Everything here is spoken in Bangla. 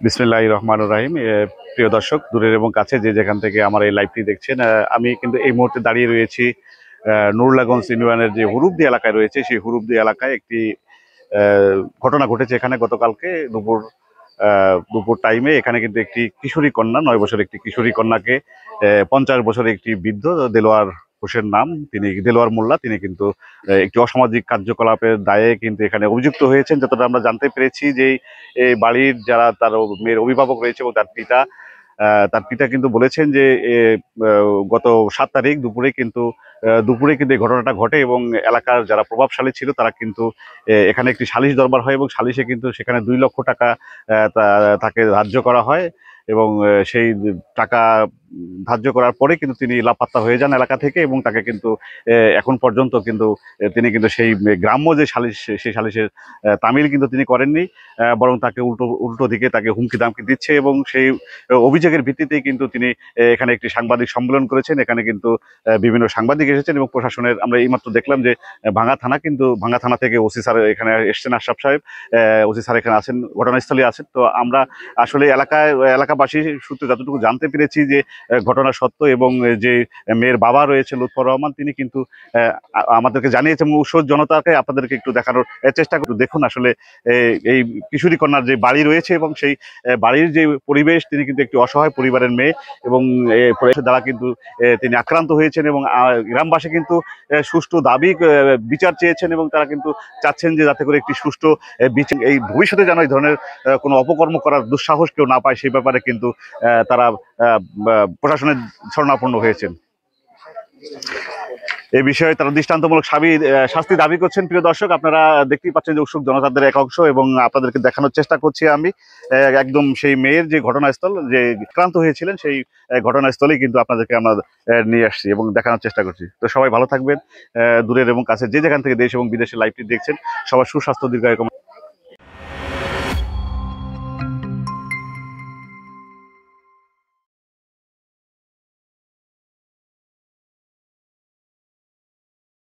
বিসমিল্লাহির রহমানির রহিম। প্রিয় দর্শক, দূরের এবং কাছে যে যেখান থেকে আমার এই লাইভটি দেখছেন, আমি কিন্তু এই মুহূর্তে দাঁড়িয়ে রয়েছি নুরুল্লাহগঞ্জ ইউনিয়নের যে হুরুবদি এলাকায় রয়েছে। সেই হুরুবদি এলাকায় একটি ঘটনা ঘটেছে। এখানে গতকালকে দুপুর টাইমে এখানে কিন্তু একটি কিশোরী কন্যা, 9 বছরের একটি কিশোরী কন্যাকে 50 বছরের একটি বৃদ্ধ, দেলোয়ার হোসেন নাম, তিনি দেলোয়ার মোল্লা, তিনি কিন্তু একটি অসামাজিক কার্যকলাপের দায়ে কিন্তু এখানে অভিযুক্ত হয়েছেন। যতটা আমরা জানতে পেরেছি যে এই বাড়ির যারা তার মেয়ের অভিভাবক রয়েছে এবং তার পিতা কিন্তু বলেছেন যে গত 7 তারিখ দুপুরে কিন্তু এই ঘটনাটা ঘটে এবং এলাকার যারা প্রভাবশালী ছিল তারা কিন্তু এখানে একটি সালিশ দরবার হয় এবং সালিশে কিন্তু সেখানে 2 লক্ষ টাকা তাকে ধার্য করা হয় এবং সেই টাকা ধার্য করার পরে কিন্তু তিনি লাপাত্তা হয়ে যান এলাকা থেকে এবং তাকে কিন্তু এখন পর্যন্ত কিন্তু তিনি কিন্তু সেই গ্রাম্য যে সালিশ, সেই সালিশের তামিল কিন্তু তিনি করেননি, বরং তাকে উল্টো উল্টো দিকে তাকে হুমকি দামকি দিচ্ছে এবং সেই অভিযোগের ভিত্তিতেই কিন্তু তিনি এখানে একটি সাংবাদিক সম্মেলন করেছেন। এখানে কিন্তু বিভিন্ন সাংবাদিক এসেছেন এবং প্রশাসনের, আমরা এইমাত্র দেখলাম যে ভাঙ্গা থানা থেকে ওসি স্যার এখানে এসছেন, আশরাফ সাহেব ওসি স্যার এখানে আছেন, ঘটনাস্থলে আছেন। তো আমরা আসলে এলাকাবাসী সূত্রে যতটুকু জানতে পেরেছি যে ঘটনা সত্য এবং যে মেয়ের বাবা রয়েছে লুৎফর রহমান, তিনি কিন্তু আমাদেরকে জানিয়েছেন এবং উৎসব জনতাকে আপনাদেরকে একটু দেখানোর চেষ্টা করুন। দেখুন আসলে এই কিশোরী কন্যার যে বাড়ি রয়েছে এবং সেই বাড়ির যে পরিবেশ, তিনি কিন্তু একটি অসহায় পরিবারের মেয়ে এবং পরিবেশের দ্বারা কিন্তু তিনি আক্রান্ত হয়েছেন এবং গ্রামবাসী কিন্তু সুষ্ঠু বিচার চেয়েছেন এবং তারা কিন্তু চাচ্ছেন যে যাতে করে একটি সুষ্ঠু বিচার এই ভবিষ্যতে যেন এই ধরনের কোনো অপকর্ম করার দুঃসাহস কেউ না পায়, সেই ব্যাপারে কিন্তু তারা প্রশাসনের শরণাপন্ন হয়েছেন। এই বিষয়ে তারা দৃষ্টান্তমূলক শাস্তি দাবি করছেন। প্রিয় দর্শক, আপনারা দেখতেই পাচ্ছেন যে উৎসুক জনতাদের এক অংশ এবং আপনাদেরকে দেখানোর চেষ্টা করছি আমি একদম সেই মেয়ের যে ঘটনাস্থল, যে আক্রান্ত হয়েছিলেন সেই ঘটনাস্থলেই কিন্তু আপনাদেরকে আমরা নিয়ে আসছি এবং দেখানোর চেষ্টা করছি। তো সবাই ভালো থাকবেন, দূরের এবং কাছে যে যেখান থেকে দেশ এবং বিদেশের লাইভটি দেখছেন, সবার সুস্বাস্থ্য দীর্ঘায়ু